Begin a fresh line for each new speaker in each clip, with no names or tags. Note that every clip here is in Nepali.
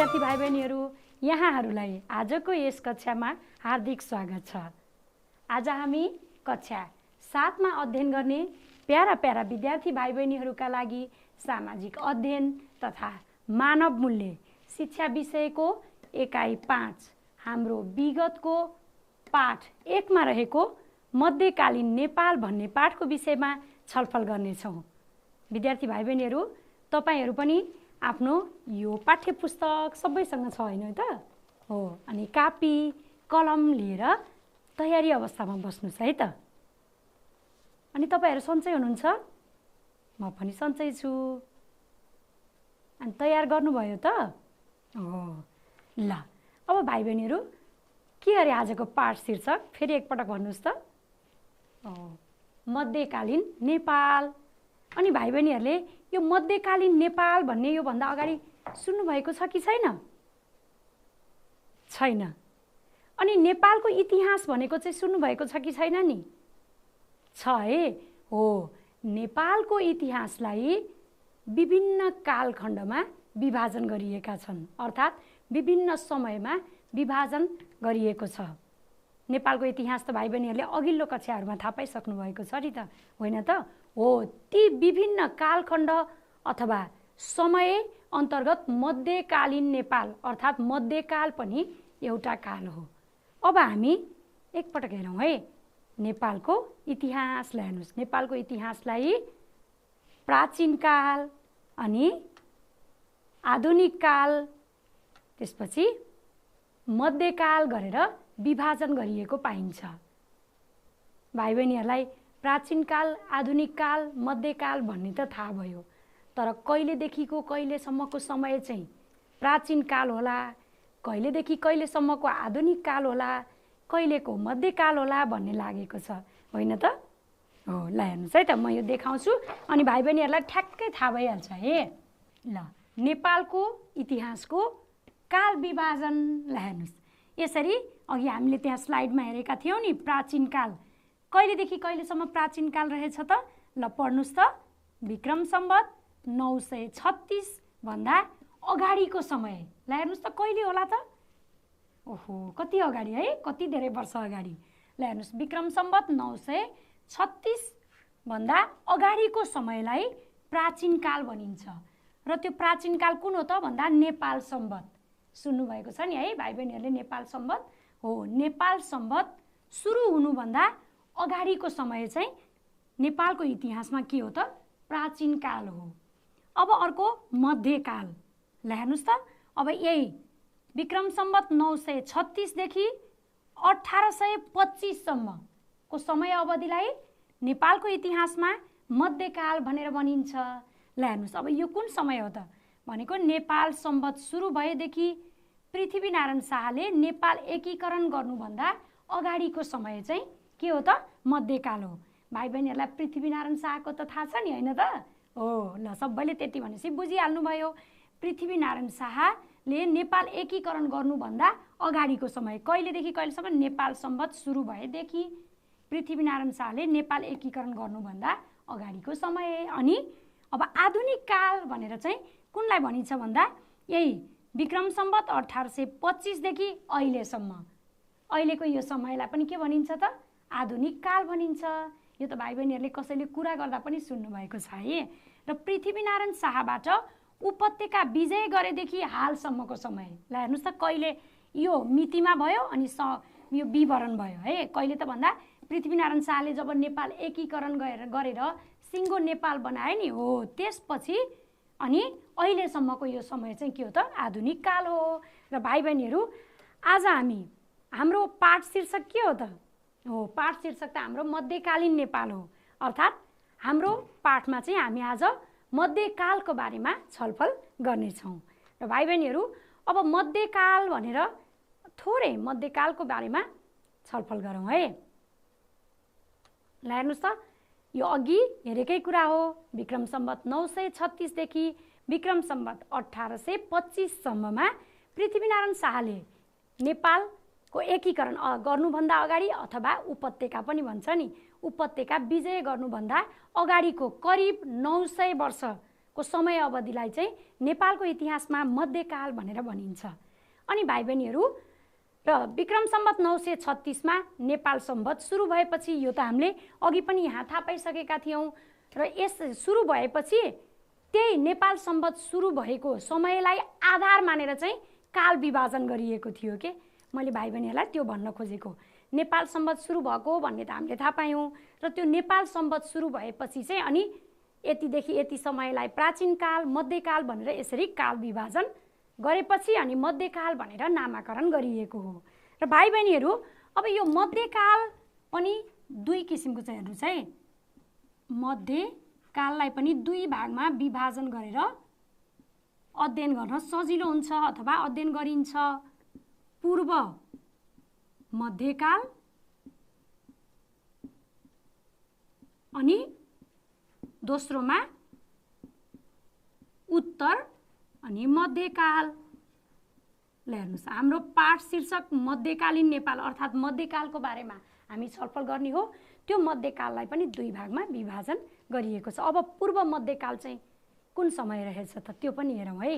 विद्यार्थी भाइ बहिनीहरू, यहाँहरूलाई आजको यस कक्षामा हार्दिक स्वागत छ। आज हामी कक्षा 7 मा अध्ययन गर्ने प्यारा प्यारा विद्यार्थी भाइ बहिनीहरूका लागि सामाजिक अध्ययन तथा मानव मूल्य शिक्षा विषयको एकाइ 5 हाम्रो विगतको पाठ 1 मा रहेको मध्यकालीन नेपाल भन्ने पाठको विषयमा छलफल गर्नेछौँ। विद्यार्थी भाइ बहिनीहरू, तपाईहरू पनि आफ्नो यो पाठ्य पुस्तक सबैसँग छ हैन त? हो, अनि कापी कलम लिएर तयारी अवस्थामा बस्नुस् है त। अनि तपाईहरू सन्चै हुनुहुन्छ? म पनि सन्चै छु। अनि तयार गर्नुभयो त? हो, ल अब भाइ बहिनीहरू, के अरे आजको पाठ शीर्षक फेरि एकपटक भन्नुस् त? मध्यकालीन नेपाल। अनि भाइ बहिनीहरूले यो मध्यकालीन नेपाल भन्ने यो भन्दा अगाडि सुन्नु भएको छ कि छैन? छैन। अनि नेपालको इतिहास भनेको चाहिँ सुन्नु भएको छ कि छैन नि? छ है। हो, नेपालको इतिहासलाई विभिन्न कालखण्डमा विभाजन गरिएका छन्, अर्थात् विभिन्न समयमा विभाजन गरिएको छ। नेपालको इतिहास त भाइ बहिनीहरूले अघिल्लो कक्षाहरूमा थाहा पाइसक्नु भएको छ नि त, होइन त? हो, ती विभिन्न कालखण्ड अथवा समय अन्तर्गत मध्यकालीन नेपाल अर्थात् मध्यकाल पनि एउटा काल हो। अब हामी एकपटक हेरौँ है नेपालको इतिहासलाई। हेर्नुहोस्, नेपालको इतिहासलाई प्राचीन काल अनि आधुनिक काल त्यसपछि मध्यकाल गरेर विभाजन गरिएको पाइन्छ। भाइ बहिनीहरूलाई प्राचीन काल, आधुनिक काल, मध्यकाल भन्ने त थाहा भयो, तर कहिलेदेखिको कहिलेसम्मको समय चाहिँ प्राचीन काल होला, कहिलेदेखि कहिलेसम्मको आधुनिक काल होला, कहिलेको मध्यकाल होला भन्ने लागेको छ, होइन त? हो, ल हेर्नुहोस् है त, म यो देखाउँछु अनि भाइ बहिनीहरूलाई ठ्याक्कै थाहा भइहाल्छ है। ल, नेपालको इतिहासको काल विभाजन ल हेर्नुहोस्, यसरी अघि हामीले त्यहाँ स्लाइडमा हेरेका थियौँ नि, प्राचीन काल कहिलेदेखि कहिलेसम्म प्राचीन काल रहेछ त? ल पढ्नुहोस् त। विक्रम सम्वत 936 भन्दा अगाडिको समय। ल हेर्नुहोस् त, कहिले होला त? ओहो, कति अगाडि है, कति धेरै वर्ष अगाडि। ल हेर्नुहोस्, विक्रम सम्वत 936 भन्दा अगाडिको समयलाई प्राचीन काल भनिन्छ। र त्यो प्राचीन काल कुन हो त भन्दा नेपाल सम्वत। सुन्नुभएको छ नि है भाइ बहिनीहरूले, नेपाल सम्वत। हो, नेपाल सम्वत सुरु हुनुभन्दा अगाडिको समय चाहिँ नेपालको इतिहासमा के हो त? प्राचीन काल हो। अब अर्को मध्यकाल। ल हेर्नुहोस् त, अब यही विक्रम सम्वत 936 देखि 1825 सम्मको समय अवधिलाई नेपालको इतिहासमा मध्यकाल भनेर भनिन्छ। ल हेर्नुहोस्, अब यो कुन समय हो त भनेको नेपाल सम्वत सुरु भएदेखि पृथ्वीनारायण शाहले नेपाल एकीकरण गर्नुभन्दा अगाडिको समय चाहिँ के हो त? मध्यकाल हो। भाइ बहिनीहरूलाई पृथ्वीनारायण शाहको त थाहा छ नि, होइन त? हो, ल सबैले त्यति भनेपछि बुझिहाल्नुभयो। पृथ्वीनारायण शाहले नेपाल एकीकरण गर्नुभन्दा अगाडिको समय कहिलेदेखि कहिलेसम्म? नेपाल सम्वत सुरु भएदेखि पृथ्वीनारायण शाहले नेपाल एकीकरण गर्नुभन्दा अगाडिको समय। अनि अब आधुनिक काल भनेर चाहिँ कुनलाई भनिन्छ भन्दा यही विक्रम सम्वत 1825 देखि अहिलेसम्म। अहिलेको यो समयलाई पनि के भनिन्छ त? आधुनिक काल भनिन्छ। यो त भाइ बहिनीहरूले कसैले कुरा गर्दा पनि सुन्नुभएको छ है। र पृथ्वीनारायण शाहबाट उपत्यका विजय गरेदेखि हालसम्मको समय। ल हेर्नुहोस् त, कहिले यो मितिमा भयो अनि यो विवरण भयो है। कहिले त भन्दा पृथ्वीनारायण शाहले जब नेपाल एकीकरण गरेर सिङ्गो नेपाल बनाए नि, हो त्यसपछि अनि अहिलेसम्मको यो समय चाहिँ के हो त? आधुनिक काल हो। र भाइ बहिनीहरू, आज हाम्रो पाठ शीर्षक के हो त? हो, पाठ शीर्षक त हाम्रो मध्यकालीन नेपाल हो। अर्थात् हाम्रो पाठमा चाहिँ हामी आज मध्यकालको बारेमा छलफल गर्नेछौँ। र भाइ बहिनीहरू, अब मध्यकाल भनेर थोरै मध्यकालको बारेमा छलफल गरौँ है। ल हेर्नुहोस् त, यो अघि हेरेकै कुरा हो। विक्रम सम्वत 936 देखि विक्रम सम्वत 1825 सम्ममा पृथ्वीनारायण शाहले नेपालको एकीकरण गर्नुभन्दा अगाडि अथवा उपत्यका पनि भन्छ नि, उपत्यका विजय गर्नुभन्दा अगाडिको करिब 900 वर्ष को समय अवधिलाई चाहिँ नेपालको इतिहासमा मध्यकाल भनेर भनिन्छ। अनि भाइ बहिनीहरू र विक्रम सम्वत 936 मा नेपाल सम्वत सुरु भएपछि यो त हामीले अघि पनि यहाँ थाहा पाइसकेका थियौँ र यस सुरु भएपछि त्यही नेपाल सम्वत सुरु भएको समयलाई आधार मानेर चाहिँ काल विभाजन गरिएको थियो के। मैले भाइ बहिनीहरूलाई त्यो भन्न खोजेको। नेपाल सम्वत सुरु भएको भन्ने त हामीले थाहा पायौँ र त्यो नेपाल सम्वत सुरु भएपछि चाहिँ अनि यतिदेखि यति समयलाई प्राचीन काल मध्यकाल भनेर यसरी काल विभाजन गरेपछि अनि मध्यकाल भनेर नामाकरण गरिएको हो। र भाइ बहिनीहरू अब यो मध्यकाल पनि दुई किसिमको चाहिँ हेर्नुहोस् है। मध्यकाललाई पनि दुई भागमा विभाजन गरेर अध्ययन गर्न सजिलो हुन्छ अथवा अध्ययन गरिन्छ। पूर्व मध्यकाल अनि दोस्रोमा उत्तर अनि मध्यकाल। ल हेर्नुहोस् हाम्रो पाठ शीर्षक मध्यकालीन नेपाल अर्थात् मध्यकालको बारेमा हामी छलफल गर्ने हो। त्यो मध्यकाललाई पनि दुई भागमा विभाजन गरिएको छ। अब पूर्व मध्यकाल चाहिँ कुन समय रहेछ त त्यो पनि हेरौँ है।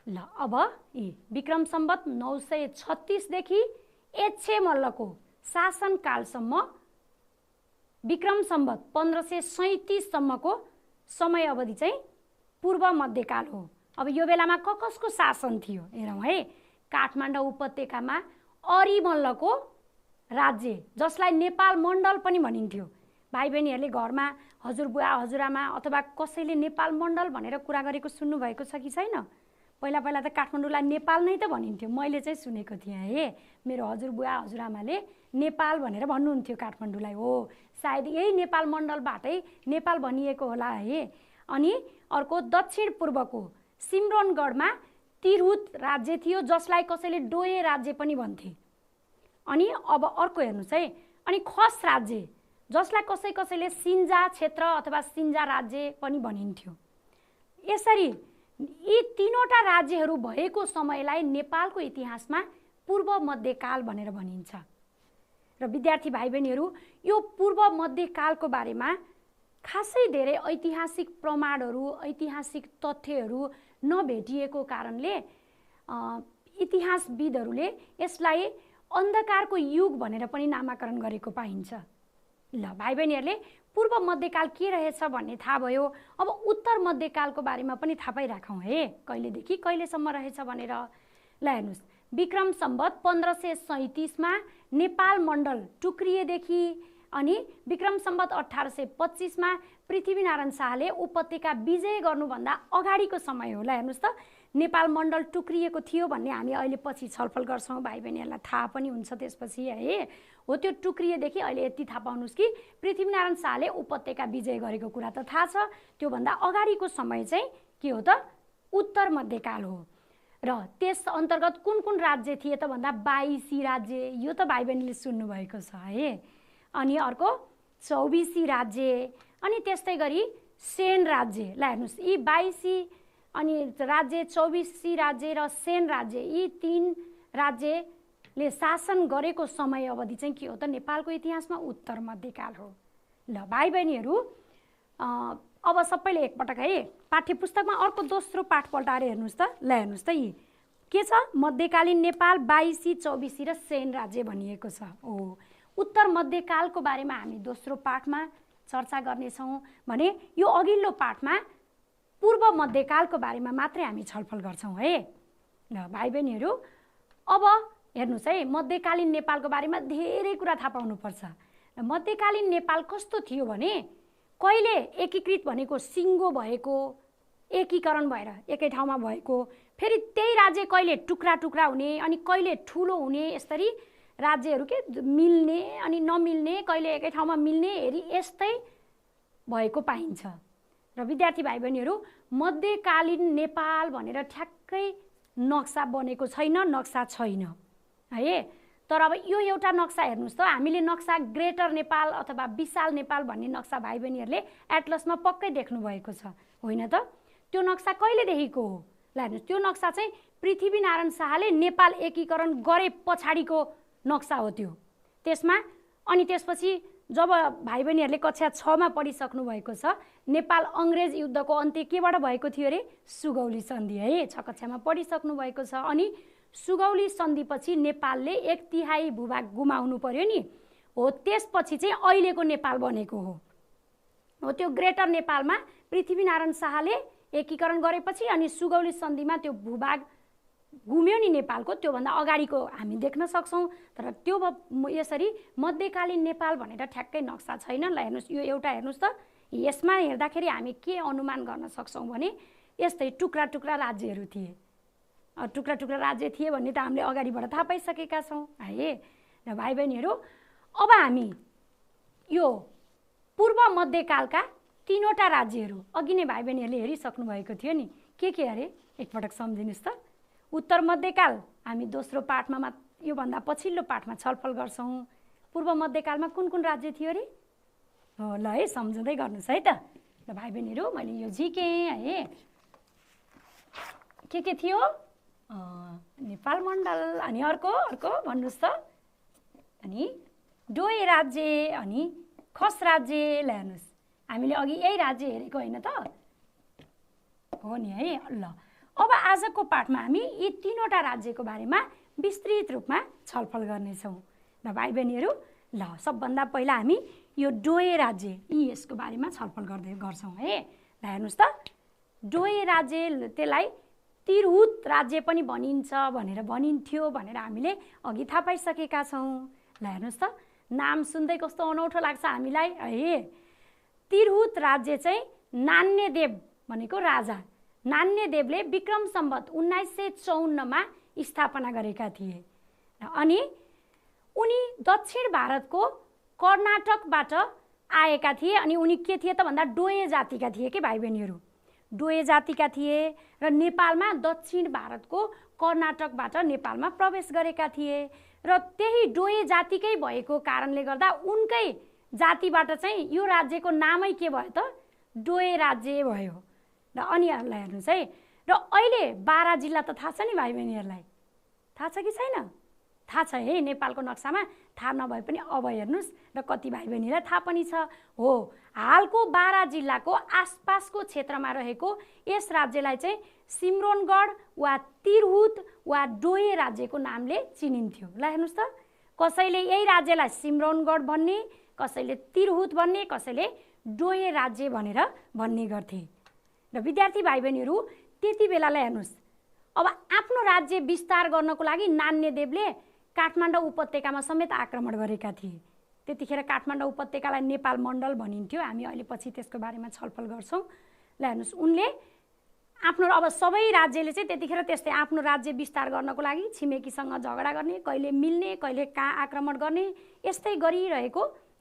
ल अब विक्रम सम्वत 936 देखि एच्छे मल्लको शासनकालसम्म विक्रम सम्वत 1537 सम्मको समय अवधि चाहिँ पूर्व मध्यकाल हो। अब यो बेलामा कसको शासन थियो हेरौँ है। काठमाडौँ उपत्यकामा अरिमल्लको राज्य जसलाई नेपाल मण्डल पनि भनिन्थ्यो। भाइ बहिनीहरूले घरमा हजुरबुवा हजुरआमा अथवा कसैले नेपाल मण्डल भनेर कुरा गरेको सुन्नुभएको छ कि छैन? पहिला पहिला त काठमाडौँलाई नेपाल नै त भनिन्थ्यो। मैले चाहिँ सुनेको थिएँ है। मेरो हजुरबुवा हजुरआमाले नेपाल भनेर भन्नुहुन्थ्यो काठमाडौँलाई। हो सायद यही नेपाल मण्डलबाटै नेपाल भनिएको होला है। अनि अर्को दक्षिण पूर्वको सिमरनगढमा तिरहुत राज्य थियो जसलाई कसैले डोय राज्य पनि भन्थे। अनि अब अर्को हेर्नुहोस् है। अनि खस राज्य जसलाई कसैले सिन्जा क्षेत्र अथवा सिन्जा राज्य पनि भनिन्थ्यो। यसरी यी तीनवटा राज्यहरू भएको समयलाई नेपालको इतिहासमा पूर्व मध्यकाल भनेर भनिन्छ। र विद्यार्थी भाइ बहिनीहरू यो पूर्व मध्यकालको बारेमा खासै धेरै ऐतिहासिक प्रमाणहरू ऐतिहासिक तथ्यहरू नभेटिएको कारणले इतिहासविदहरूले यसलाई अन्धकारको युग भनेर पनि नामाकरण गरेको पाइन्छ। ल भाइ बहिनीहरूले पूर्व मध्यकाल के रहेछ भन्ने थाहा भयो। अब उत्तर मध्यकालको बारेमा पनि थाहा पाइराखौँ है। कहिलेदेखि कहिलेसम्म रहेछ भनेर। ल हेर्नुहोस् विक्रम सम्वत 1537 मा नेपाल मण्डल टुक्रिएदेखि अनि विक्रम सम्वत 1825 मा पृथ्वीनारायण शाहले उपत्यका विजय गर्नुभन्दा अगाडिको समय हो। ल हेर्नुहोस् त नेपाल मण्डल टुक्रिएको थियो भन्ने हामी अहिले पछि छलफल गर्छौँ। भाइ बहिनीहरूलाई थाहा पनि हुन्छ त्यसपछि है। हो त्यो टुक्रिएदेखि अहिले यति थाहा पाउनुहोस् कि पृथ्वीनारायण शाहले उपत्यका विजय गरेको कुरा त थाहा छ। त्योभन्दा अगाडिको समय चाहिँ के हो त उत्तर मध्यकाल हो। र त्यस अन्तर्गत कुन कुन राज्य थिए त भन्दा 22 राज्य। यो त भाइ बहिनीले सुन्नुभएको छ है। अनि अर्को 24 राज्य अनि त्यस्तै गरी सेन राज्य। ल हेर्नुहोस् यी 22 अनि राज्य 24 राज्य र सेन राज्य यी तीन राज्यले शासन गरेको समय अवधि चाहिँ के हो त नेपालको इतिहासमा उत्तर मध्यकाल हो। ल भाइ बहिनीहरू अब सबैले एकपटक है पाठ्य पुस्तकमा अर्को दोस्रो पाठ पल्टाएर हेर्नुहोस् त। ल हेर्नुहोस् त यी के छ मध्यकालीन नेपाल 22 24 र सेन राज्य भनिएको छ। हो उत्तर मध्यकालको बारेमा हामी दोस्रो पाठमा चर्चा गर्नेछौँ भने यो अघिल्लो पाठमा पूर्व मध्यकालको बारेमा मात्रै हामी छलफल गर्छौँ है। ल भाइ बहिनीहरू अब हेर्नुहोस् है मध्यकालीन नेपालको बारेमा धेरै कुरा थाहा पाउनुपर्छ। मध्यकालीन नेपाल कस्तो थियो भने कहिले एकीकृत भनेको सिङ्गो भएको एकीकरण भएर एकै ठाउँमा भएको फेरि त्यही राज्य कहिले टुक्रा टुक्रा हुने अनि कहिले ठुलो हुने यसरी राज्यहरू के मिल्ने अनि नमिल्ने कहिले एकै ठाउँमा मिल्ने हेरी यस्तै भएको पाइन्छ। र विद्यार्थी भाइ बहिनीहरू मध्यकालीन नेपाल भनेर ठ्याक्कै नक्सा बनेको छैन नक्सा छैन है। तर अब यो एउटा नक्सा हेर्नुहोस् त हामीले नक्सा ग्रेटर नेपाल अथवा विशाल नेपाल भन्ने नक्सा भाइ बहिनीहरूले एटलसमा पक्कै देख्नु भएको छ होइन त? त्यो नक्सा कहिलेदेखिको हो? ल हेर्नुहोस् त्यो नक्सा चाहिँ पृथ्वीनारायण शाहले नेपाल एकीकरण गरे पछाडिको नक्सा हो त्यो। त्यसमा अनि त्यसपछि जब भाइ बहिनीहरूले कक्षा 6 मा पढिसक्नु भएको छ, नेपाल अङ्ग्रेज युद्धको अन्त्य केबाट भएको थियो अरे? सुगौली सन्धि है। 6 कक्षामा पढिसक्नु भएको छ। अनि सुगौली सन्धिपछि नेपालले 1/3 भूभाग गुमाउनु पर्यो नि, हो त्यसपछि चाहिँ अहिलेको नेपाल बनेको हो। त्यो ग्रेटर नेपालमा पृथ्वीनारायण शाहले एकीकरण गरेपछि अनि सुगौली सन्धिमा त्यो भूभाग गुम्यो नि नेपालको, त्योभन्दा अगाडिको हामी देख्न सक्छौँ। तर त्यो यसरी मध्यकालीन नेपाल भनेर ठ्याक्कै नक्सा छैन। ल हेर्नुहोस्, यो एउटा हेर्नुहोस् त, यसमा हेर्दाखेरि हामी के अनुमान गर्न सक्छौँ भने यस्तै टुक्रा टुक्रा राज्यहरू थिए। टुक्रा टुक्रा राज्य थिए भन्ने त हामीले अगाडिबाट थाहा पाइसकेका छौँ है। र भाइ बहिनीहरू, अब हामी यो पूर्व मध्यकालका 3वटा राज्यहरू अघि नै भाइ बहिनीहरूले हेरिसक्नु भएको थियो नि, के अरे एकपटक सम्झिनुहोस् त। उत्तर मध्यकाल हामी दोस्रो पाठमा योभन्दा पछिल्लो पाठमा छलफल गर्छौँ। पूर्व मध्यकालमा कुन कुन राज्य थियो अरे? हो ल है, सम्झँदै गर्नुहोस् है त। र भाइ बहिनीहरू, मैले यो झिकेँ है। के थियो? नेपाल मण्डल, अनि अर्को भन्नुहोस् त। अनि डोय राज्य, अनि खस राज्य। ल हेर्नुहोस्, हामीले अघि यही राज्य हेरेको होइन त हो नि है। ल अब आजको पाठमा हामी यी 3वटा राज्यको बारेमा विस्तृत रूपमा छलफल गर्नेछौँ। र भाइ बहिनीहरू, ल सबभन्दा पहिला हामी यो डोय राज्य यसको बारेमा छलफल गर्छौँ है। ल हेर्नुहोस् त, डोय राज्य त्यसलाई तिरहुत राज्य पनि भनिन्छ भनिन्थ्यो भनेर हामीले अघि थाहा पाइसकेका छौँ। ल हेर्नुहोस् त, नाम सुन्दै कस्तो अनौठो लाग्छ हामीलाई है। तिरहुत राज्य चाहिँ नान्यदेव भनेको राजा नान्यदेवले विक्रम सम्वत 1954 मा स्थापना गरेका थिए। अनि उनी दक्षिण भारतको कर्नाटकबाट आएका थिए। अनि उनी के थिए त भन्दा डोय जातिका थिए के भाइ बहिनीहरू? डोय जातिका थिए र नेपालमा दक्षिण भारतको कर्नाटकबाट नेपालमा प्रवेश गरेका थिए। र त्यही डोय जातिकै भएको कारणले गर्दा उनकै जातिबाट चाहिँ यो राज्यको नामै के भयो त? डोय राज्य भयो। र अनि हेर्नुहोस् है, र अहिले 12 जिल्ला त थाहा छ नि भाइ बहिनीहरूलाई? थाहा छ कि छैन? थाहा छ है। नेपालको नक्सामा थाहा नभए पनि अब हेर्नुहोस्, र कति भाइ बहिनीलाई थाहा पनि छ। हो, हालको 12 जिल्लाको आसपासको क्षेत्रमा रहेको यस राज्यलाई चाहिँ सिम्रोनगढ वा तिरहुत वा डोय राज्यको नामले चिनिन्थ्यो। ल हेर्नुहोस् त, कसैले यही राज्यलाई सिम्रोनगढ भन्ने, कसैले तिरहुत भन्ने, कसैले डोय राज्य भनेर भन्ने गर्थे। र विद्यार्थी भाइ बहिनीहरू, त्यति बेलालाई हेर्नुहोस्, अब आफ्नो राज्य विस्तार गर्नको लागि नान्यदेवले काठमाडौँ उपत्यकामा समेत आक्रमण गरेका थिए। त्यतिखेर काठमाडौँ उपत्यकालाई नेपाल मण्डल भनिन्थ्यो। हामी अहिले पछि त्यसको बारेमा छलफल गर्छौँ। ल हेर्नुहोस्, उनले आफ्नो अब सबै राज्यले चाहिँ त्यतिखेर त्यस्तै आफ्नो राज्य विस्तार गर्नको लागि छिमेकीसँग झगडा गर्ने, कहिले मिल्ने, कहिले कहाँ आक्रमण गर्ने, यस्तै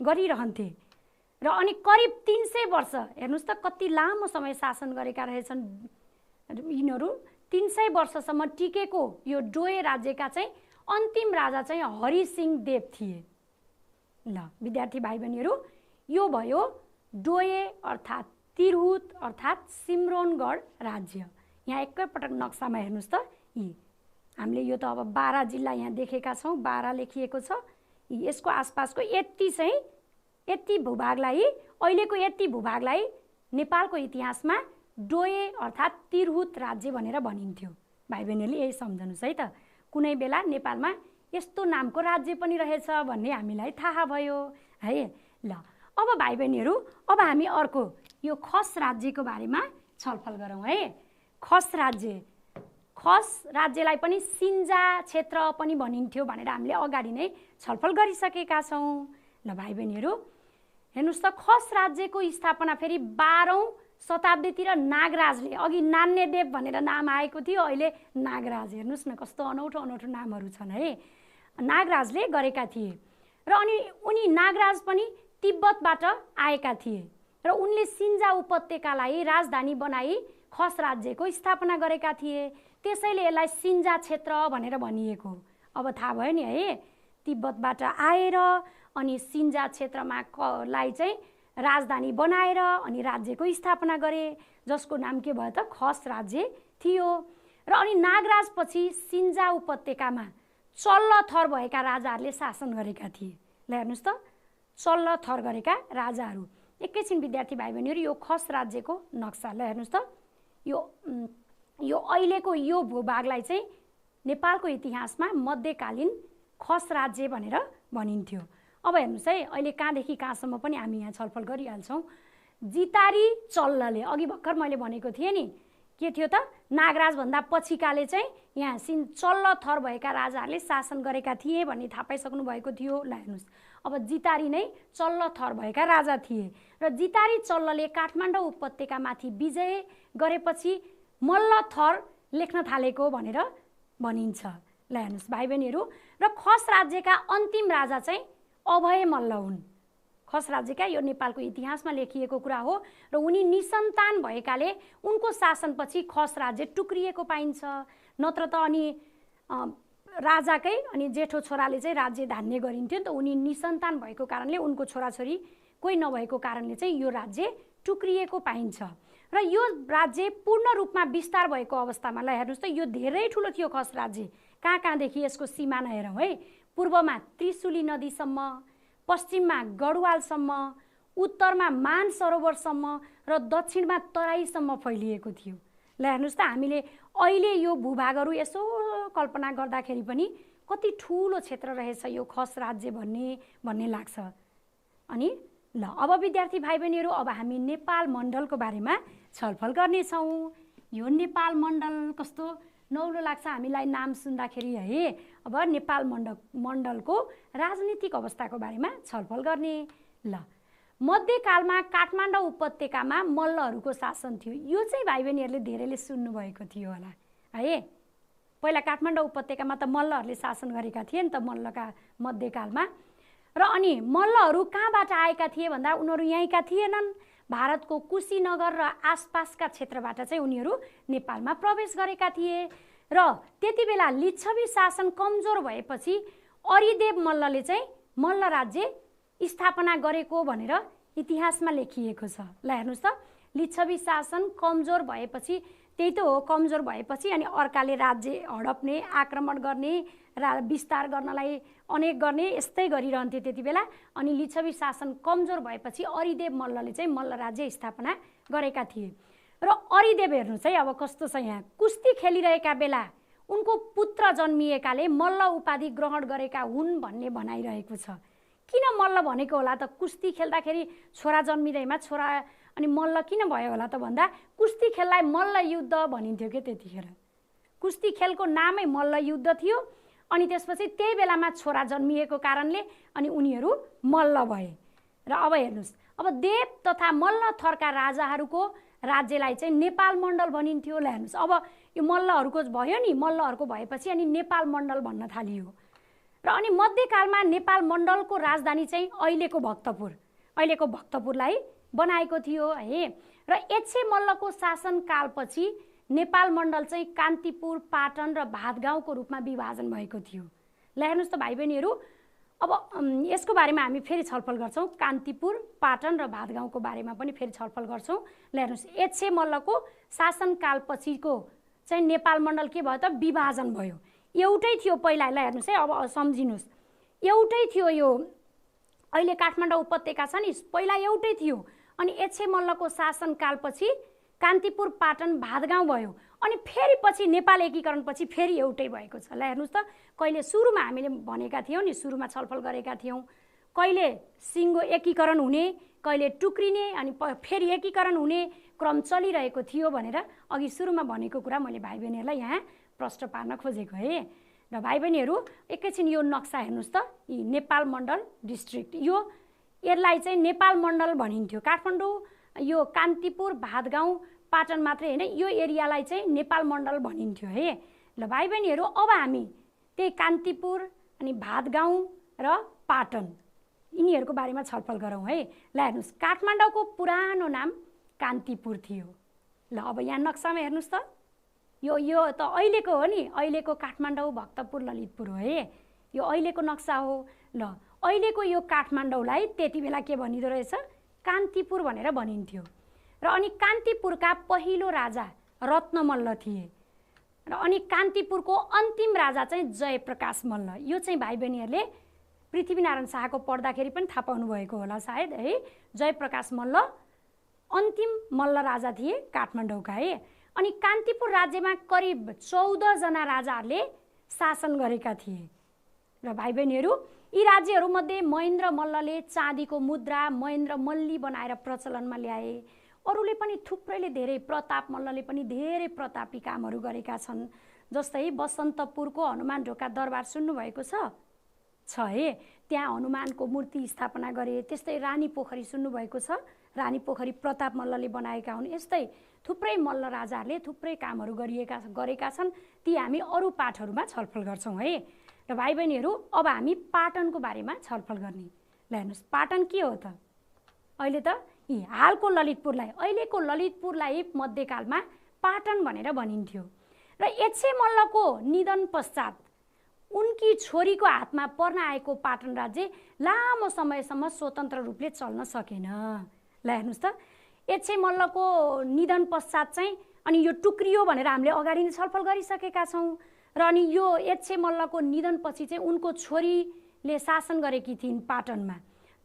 गरिरहन्थे। र अनि करिब 300 वर्ष हेर्नुहोस् त, कति लामो समय शासन गरेका रहेछन् यिनीहरू। 300 वर्षसम्म टिकेको यो डोय राज्यका चाहिँ अन्तिम राजा चाहिँ हरिसिंह देव थिए। ल विद्यार्थी भाइ बहिनीहरू, यो भयो डोय अर्थात् तिरहुत अर्थात् सिम्रोनगढ राज्य। यहाँ एकैपटक नक्सामा हेर्नुहोस् त, हामीले यो त अब 12 जिल्ला यहाँ देखेका छौँ, 12 लेखिएको छ। यसको आसपासको यति भूभागलाई, अहिलेको यति भूभागलाई नेपालको इतिहासमा डोय अर्थात् तिरहुत राज्य भनेर भनिन्थ्यो। भाइ बहिनीहरूले यही सम्झनुहोस् है त। कुनै बेला नेपालमा यस्तो नामको राज्य पनि रहेछ भन्ने हामीलाई थाहा भयो है। ल अब भाइ बहिनीहरू, अब हामी अर्को यो खस राज्यको बारेमा छलफल गरौँ है। खस राज्यलाई पनि सिन्जा क्षेत्र पनि भनिन्थ्यो भनेर हामीले अगाडि नै छलफल गरिसकेका छौँ। ल भाइ बहिनीहरू, हेर्नुहोस् त, खस राज्यको स्थापना फेरि 12औं शताब्दीतिर नागराजले, अघि नान्यदेव भनेर नाम आएको थियो, अहिले नागराज। हेर्नुहोस् न, कस्तो अनौठो नामहरू छन् है। नागराजले गरेका थिए। र अनि उनी नागराज पनि तिब्बतबाट आएका थिए र उनले सिन्जा उपत्यकालाई राजधानी बनाई खस राज्यको स्थापना गरेका थिए। त्यसैले यसलाई सिन्जा क्षेत्र भनेर भनिएको। अब थाहा भयो नि है, तिब्बतबाट आएर अनि सिन्जा क्षेत्रमा लाई चाहिँ राजधानी बनाएर अनि राज्यको स्थापना गरे, जसको नाम के भयो त? खस राज्य थियो। र अनि नागराजपछि सिन्जा उपत्यकामा चल्लथर भएका राजाहरूले शासन गरेका थिए। ल हेर्नुहोस् त, चल्लथर गरेका राजाहरू। एकैछिन विद्यार्थी भाइ बहिनीहरू, यो खस राज्यको नक्सा ल हेर्नुहोस् त। यो अहिलेको यो भूभागलाई चाहिँ नेपालको इतिहासमा मध्यकालीन खस राज्य भनेर भनिन्थ्यो। अब हेर्नुहोस् है, अहिले कहाँदेखि कहाँसम्म पनि हामी यहाँ छलफल गरिहाल्छौँ। जितारी चल्लले, अघि भर्खर मैले भनेको थिएँ नि, के थियो त, नागराजभन्दा पछिकाले चाहिँ यहाँ चल्लथर भएका राजाहरूले शासन गरेका थिए भन्ने थाहा पाइसक्नु भएको थियो। ल हेर्नुहोस्, अब जितारी नै चल्लथर भएका राजा थिए र जितारी चल्लले काठमाडौँ उपत्यकामाथि विजय गरेपछि मल्लथर लेख्न थालेको भनेर भनिन्छ। ल हेर्नुहोस् भाइ बहिनीहरू, र खस राज्यका अन्तिम राजा चाहिँ अभय मल्ल हुन्। खस राज्यका, यो नेपालको इतिहासमा लेखिएको कुरा हो र उनी निसन्तान भएकाले उनको शासनपछि खस राज्य टुक्रिएको पाइन्छ। नत्र त अनि राजाकै अनि जेठो छोराले चाहिँ राज्य धान्ने गरिन्थ्यो नि त। उनी निसन्तान भएको कारणले, उनको छोराछोरी कोही नभएको कारणले चाहिँ यो राज्य टुक्रिएको पाइन्छ। र यो राज्य पूर्ण रूपमा विस्तार भएको अवस्थामा, ल हेर्नुहोस् त, यो धेरै ठुलो थियो खस राज्य। कहाँ कहाँदेखि यसको सिमाना हेरौँ है। पूर्वमा त्रिशुली नदीसम्म, पश्चिममा गढवालसम्म, उत्तरमा मानसरोवरसम्म र दक्षिणमा तराईसम्म फैलिएको थियो। ल हेर्नुहोस् त, हामीले अहिले यो भूभागहरू यसो कल्पना गर्दाखेरि पनि कति ठुलो क्षेत्र रहेछ यो खस राज्य भन्ने लाग्छ। अनि ल अब विद्यार्थी भाइ बहिनीहरू, अब हामी नेपाल मण्डलको बारेमा छलफल गर्नेछौँ। यो नेपाल मण्डल कस्तो नौलो लाग्छ हामीलाई नाम सुन्दाखेरि है। अब नेपाल मण्डलको राजनीतिक अवस्थाको बारेमा छलफल गर्ने। ल मध्यकालमा काठमाडौँ उपत्यकामा मल्लहरूको शासन थियो। यो चाहिँ भाइ बहिनीहरूले धेरैले सुन्नुभएको थियो होला है। पहिला काठमाडौँ उपत्यकामा त मल्लहरूले शासन गरेका थिए नि त मल्लका मध्यकालमा। र अनि मल्लहरू कहाँबाट आएका थिए भन्दा उनीहरू यहीँका थिएनन्। भारतको कुशीनगर र आसपासका क्षेत्रबाट चाहिँ उनीहरू नेपालमा प्रवेश गरेका थिए। र त्यति बेला लिच्छवी शासन कमजोर भएपछि अरिदेव मल्लले चाहिँ मल्ल राज्य स्थापना गरेको भनेर इतिहासमा लेखिएको छ। ल हेर्नुहोस् त, लिच्छवी शासन कमजोर भएपछि, त्यही त हो, कमजोर भएपछि अनि अर्काले राज्य हडप्ने, आक्रमण गर्ने, विस्तार गर्नलाई अनेक गर्ने, यस्तै गरिरहन्थे त्यति बेला। अनि लिच्छवी शासन कमजोर भएपछि अरिदेव मल्लले चाहिँ मल्ल राज्य स्थापना गरेका थिए। र अरिदेव हेर्नुहोस् है, अब कस्तो छ यहाँ, कुस्ती खेलिरहेका बेला उनको पुत्र जन्मिएकाले मल्ल उपाधि ग्रहण गरेका हुन् भन्ने भनाइरहेको छ। किन मल्ल भनेको होला त? कुस्ती खेल्दाखेरि छोरा जन्मिँदैमा छोरा अनि मल्ल किन भयो होला त भन्दा कुस्ती खेललाई मल्ल युद्ध भनिन्थ्यो के त्यतिखेर। कुस्ती खेलको नामै मल्ल युद्ध थियो। अनि त्यसपछि त्यही बेलामा छोरा जन्मिएको कारणले अनि उनीहरू मल्ल भए। र अब हेर्नुहोस्, अब देव तथा मल्ल थरका राजाहरूको राज्यलाई चाहिँ नेपाल मण्डल भनिन्थ्यो। ल हेर्नुहोस्, अब यो मल्लहरूको भयो नि, मल्लहरूको भएपछि अनि नेपाल मण्डल भन्न थालियो। र अनि मध्यकालमा नेपाल मण्डलको राजधानी चाहिँ अहिलेको भक्तपुरलाई बनाएको थियो है। र एच्छे मल्लको शासनकालपछि नेपाल मण्डल चाहिँ कान्तिपुर, पाटन र भातगाउँको रूपमा विभाजन भएको थियो। ल हेर्नुहोस् त भाइ बहिनीहरू, अब यसको बारेमा हामी फेरि छलफल गर्छौँ। कान्तिपुर, पाटन र भातगाउँको बारेमा पनि फेरि छलफल गर्छौँ। ल हेर्नुहोस्, एच्छे मल्लको शासनकालपछिको चाहिँ नेपाल मण्डल के भयो त? विभाजन भयो। एउटै थियो पहिला। ल हेर्नुहोस् है, अब सम्झिनुहोस्, एउटै थियो यो अहिले काठमाडौँ उपत्यका छ नि, पहिला एउटै थियो। अनि एच्छे मल्लको शासनकालपछि कान्तिपुर, पाटन, भातगाउँ भयो। अनि फेरि पछि नेपाल एकीकरणपछि फेरि एउटै भएको छ। ल हेर्नुहोस् त, कहिले सुरुमा हामीले भनेका थियौँ नि, सुरुमा छलफल गरेका थियौँ, कहिले सिङ्गो एकीकरण हुने, कहिले टुक्रिने, अनि फेरि एकीकरण हुने क्रम चलिरहेको थियो भनेर अघि सुरुमा भनेको कुरा मैले भाइ बहिनीहरूलाई यहाँ प्रश्न पार्न खोजेको है। र भाइ बहिनीहरू एकैछिन यो नक्सा हेर्नुहोस् त, यी नेपाल मण्डल डिस्ट्रिक्ट, यसलाई चाहिँ नेपाल मण्डल भनिन्थ्यो। काठमाडौँ, यो कान्तिपुर, भातगाउँ, पाटन मात्रै होइन, यो एरियालाई चाहिँ नेपाल मण्डल भनिन्थ्यो है। ल भाइ बहिनीहरू, अब हामी त्यही कान्तिपुर अनि भातगाउँ र पाटन यिनीहरूको बारेमा छलफल गरौँ है। ल हेर्नुहोस्, काठमाडौँको पुरानो नाम कान्तिपुर थियो। ल अब यहाँ नक्सामा हेर्नुहोस् त, यो त अहिलेको हो नि, अहिलेको काठमाडौँ, भक्तपुर, ललितपुर हो है। यो अहिलेको नक्सा हो। ल अहिलेको यो काठमाडौँलाई त्यति बेला के भनिँदो रहेछ? कान्तिपुर भनेर भनिन्थ्यो। र अनि कान्तिपुरका पहिलो राजा रत्नमल्ल थिए। र अनि कान्तिपुरको अन्तिम राजा चाहिँ जयप्रकाश मल्ल। यो चाहिँ भाइ बहिनीहरूले पृथ्वीनारायण शाहको पढ्दाखेरि पनि थाहा पाउनु भएको होला सायद है, जयप्रकाश मल्ल अन्तिम मल्ल राजा थिए काठमाडौँका है। अनि कान्तिपुर राज्यमा करिब 14 जना राजाहरूले शासन गरेका थिए। र भाइ बहिनीहरू, यी राज्यहरूमध्ये महेन्द्र मल्लले चाँदीको मुद्रा महेन्द्र मल्ली बनाएर प्रचलनमा ल्याए। अरूले पनि थुप्रैले धेरै, प्रताप मल्लले पनि धेरै प्रतापी कामहरू गरेका छन्। जस्तै बसन्तपुरको हनुमान ढोका दरबार सुन्नुभएको छ है, त्यहाँ हनुमानको मूर्ति स्थापना गरे। त्यस्तै रानी पोखरी सुन्नुभएको छ, रानी पोखरी प्रताप मल्लले बनाएका हुन्। यस्तै थुप्रै मल्ल राजाहरूले थुप्रै कामहरू गरेका छन्। ती हामी अरू पाठहरूमा छलफल गर्छौँ है। र भाइ बहिनीहरू, अब हामी पाटनको बारेमा छलफल गर्ने। ल हेर्नुहोस्, पाटन के हो त? अहिले त हालको ललितपुरलाई, अहिलेको ललितपुरलाई मध्यकालमा पाटन भनेर भनिन्थ्यो। र एच्छे मल्लको निधन पश्चात उनकी छोरीको हातमा पर्न आएको पाटन राज्य लामो समयसम्म स्वतन्त्र रूपले चल्न सकेन। ल हेर्नुहोस् त, एच्छे मल्लको निधन पश्चात चाहिँ अनि यो टुक्रियो भनेर हामीले अगाडि नै छलफल गरिसकेका छौँ। र अनि यो एच्छे मल्लको निधनपछि चाहिँ उनको छोरीले शासन गरेकी थिइन् पाटनमा,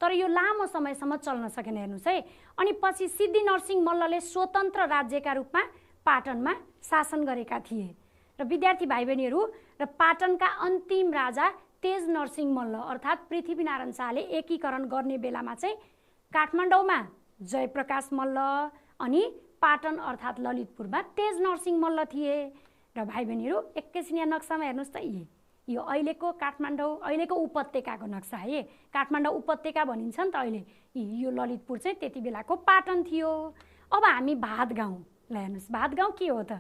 तर यो लामो समयसम्म चल्न सकेन। हेर्नुहोस् है। अनि पछि सिद्धि नरसिंह मल्लले स्वतन्त्र राज्यका रूपमा पाटनमा शासन गरेका थिए। र विद्यार्थी भाइ बहिनीहरू, र पाटनका अन्तिम राजा तेज नरसिंह मल्ल अर्थात् पृथ्वीनारायण शाहले एकीकरण गर्ने बेलामा चाहिँ काठमाडौँमा जयप्रकाश मल्ल अनि पाटन अर्थात् ललितपुरमा तेज नरसिंह मल्ल थिए। र भाइ बहिनीहरू, एकैछिन यहाँ नक्सामा हेर्नुहोस् त, यो अहिलेको काठमाडौँ, अहिलेको उपत्यकाको नक्सा है। काठमाडौँ उपत्यका भनिन्छ नि त अहिले। यो ललितपुर चाहिँ त्यति बेलाको पाटन थियो। अब हामी भातगाउँ, ल हेर्नुहोस्, भातगाउँ के हो त?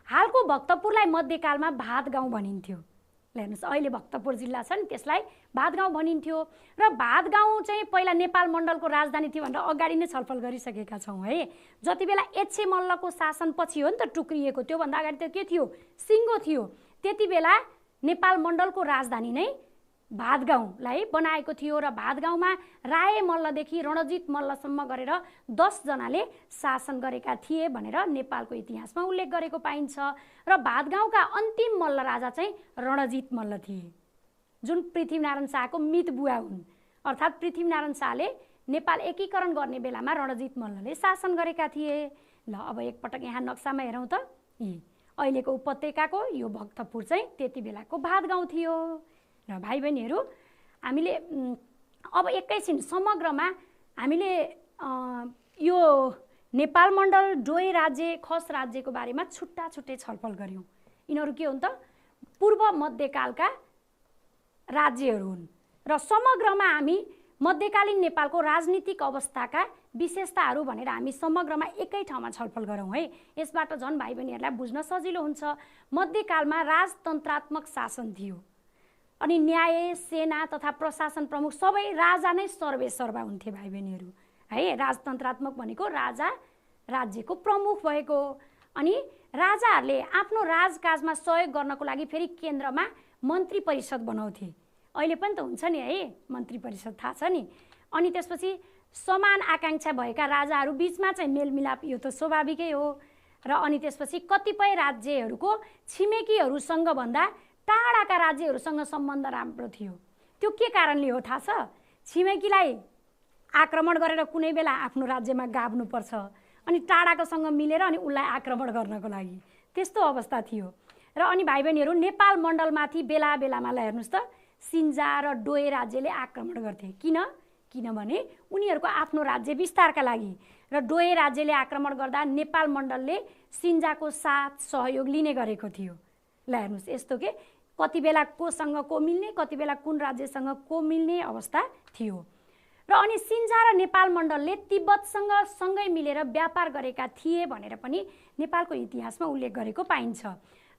हालको भक्तपुरलाई मध्यकालमा भातगाउँ भनिन्थ्यो। ल हेर्नुहोस्, अहिले भक्तपुर जिल्ला छ नि, त्यसलाई भातगाउँ भनिन्थ्यो। र भातगाउँ चाहिँ पहिला नेपाल मण्डलको राजधानी थियो भनेर अगाडि नै छलफल गरिसकेका छौँ है। जति बेला एच्छे मल्लको शासनपछि हो नि त टुक्रिएको, त्योभन्दा अगाडि त के थियो? सिङ्गो थियो। त्यति बेला नेपाल मण्डलको राजधानी नै भातगाउँलाई बनाएको थियो। र भातगाउँमा राय मल्लदेखि रणजित मल्लसम्म गरेर 10 जनाले शासन गरेका थिए भनेर नेपालको इतिहासमा उल्लेख गरेको पाइन्छ। र भातगाउँका अन्तिम मल्ल राजा चाहिँ रणजित मल्ल थिए, जुन पृथ्वीनारायण शाहको मित बुवा हुन्। अर्थात् पृथ्वीनारायण शाहले नेपाल एकीकरण गर्ने बेलामा रणजित मल्लले शासन गरेका थिए। ल अब एकपटक यहाँ नक्सामा हेरौँ त, अहिलेको उपत्यकाको यो भक्तपुर चाहिँ त्यति बेलाको भातगाउँ थियो। र भाइ बहिनीहरू, हामीले अब एकैछिन समग्रमा हामीले यो नेपाल मण्डल, डोय राज्य, खस राज्यको बारेमा छुट्टा छुट्टै छलफल गऱ्यौँ। यिनीहरू के हुन् त? पूर्व मध्यकालका राज्यहरू हुन्। र समग्रमा हामी मध्यकालीन नेपालको राजनीतिक अवस्थाका विशेषताहरू भनेर हामी समग्रमा एकै ठाउँमा छलफल गरौँ है। यसबाट झन् भाइ बहिनीहरूलाई बुझ्न सजिलो हुन्छ। मध्यकालमा राजतन्त्रात्मक शासन थियो। अनि न्याय, सेना तथा प्रशासन प्रमुख सबै राजा नै सर्वेसर्वा हुन्थे भाइ बहिनीहरू है। राजतन्त्रात्मक भनेको राजा राज्यको प्रमुख भएको। अनि राजाहरूले आफ्नो राजकाजमा सहयोग गर्नको लागि फेरि केन्द्रमा मन्त्री परिषद बनाउँथे। अहिले पनि त हुन्छ नि है, मन्त्री परिषद थाहा छ नि। अनि त्यसपछि समान आकाङ्क्षा भएका राजाहरू बिचमा चाहिँ मेलमिलाप, यो त स्वाभाविकै हो। र अनि त्यसपछि कतिपय राज्यहरूको छिमेकीहरूसँग भन्दा टाढाका राज्यहरूसँग सम्बन्ध राम्रो थियो। त्यो के कारणले हो थाहा छ? छिमेकीलाई आक्रमण गरेर कुनै बेला आफ्नो राज्यमा गाभ्नुपर्छ, अनि टाढाकोसँग मिलेर अनि उसलाई आक्रमण गर्नको लागि, त्यस्तो अवस्था थियो। र अनि भाइ बहिनीहरू, नेपाल मण्डलमाथि बेला बेलामा हेर्नुहोस् त सिन्जा र डोय राज्यले आक्रमण गर्थे। किनभने उनीहरूको आफ्नो राज्य विस्तारका लागि। र डोय राज्यले आक्रमण गर्दा नेपाल मण्डलले सिन्जाको साथ सहयोग लिने गरेको थियो। ल हेर्नुहोस्, यस्तो के कति बेला कोसँग को मिल्ने, कति बेला कुन राज्यसँग को मिल्ने अवस्था थियो। र अनि सिन्जा र नेपाल मण्डलले तिब्बतसँग सँगै मिलेर व्यापार गरेका थिए भनेर पनि नेपालको इतिहासमा उल्लेख गरेको पाइन्छ।